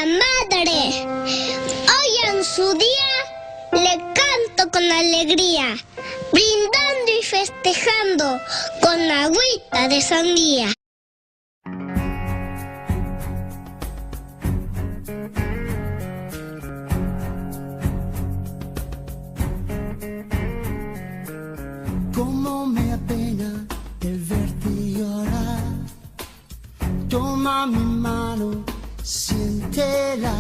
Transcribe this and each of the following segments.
la madre. Hoy en su día le canto con alegría, brindando y festejando con agüita de sandía. Cómo me apena el verte llorar. Toma mi mano, siéntela.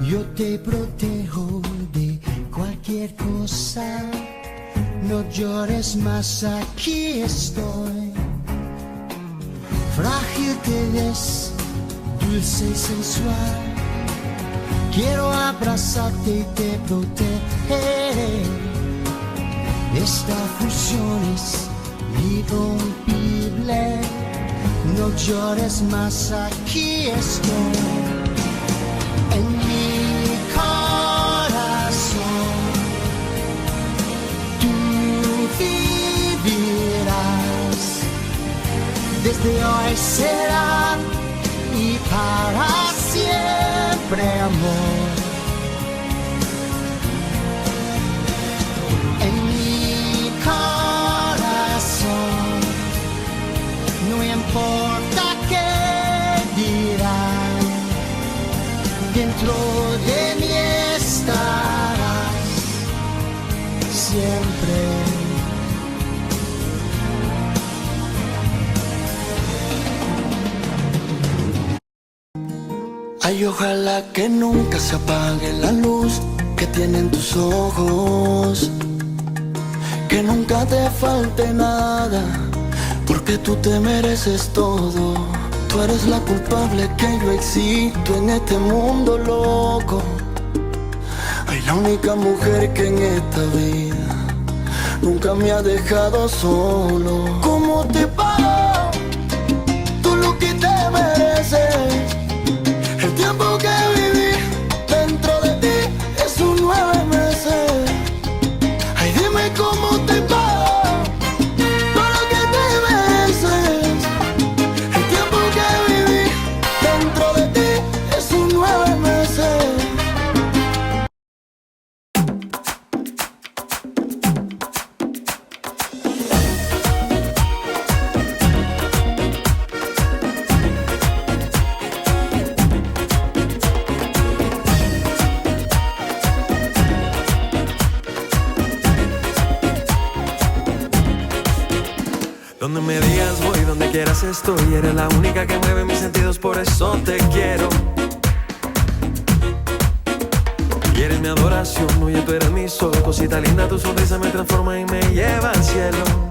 Yo te protejo de cualquier cosa. No llores más, aquí estoy. Frágil te ves, dulce y sensual. Quiero abrazarte y te protegeré. Esta fusión es irrompible. No llores más, aquí estoy. En mi corazón tú vivirás. Desde hoy será y para siempre, amor. No importa qué dirán, dentro de mí estarás siempre. Ay, ojalá que nunca se apague la luz que tienen tus ojos, que nunca te falte nada, porque tú te mereces todo. Tú eres la culpable que yo existo en este mundo loco. Ay, la única mujer que en esta vida nunca me ha dejado solo. ¿Cómo te pago? Tú lo que te mereces. El tiempo que viví dentro de ti es un 9 meses. Ay, dime cómo te pago. Donde me digas voy, donde quieras estoy. Eres la única que mueve mis sentidos, por eso te quiero. Y eres mi adoración, oye, tú eres mi sol. Cosita linda, tu sonrisa me transforma y me lleva al cielo.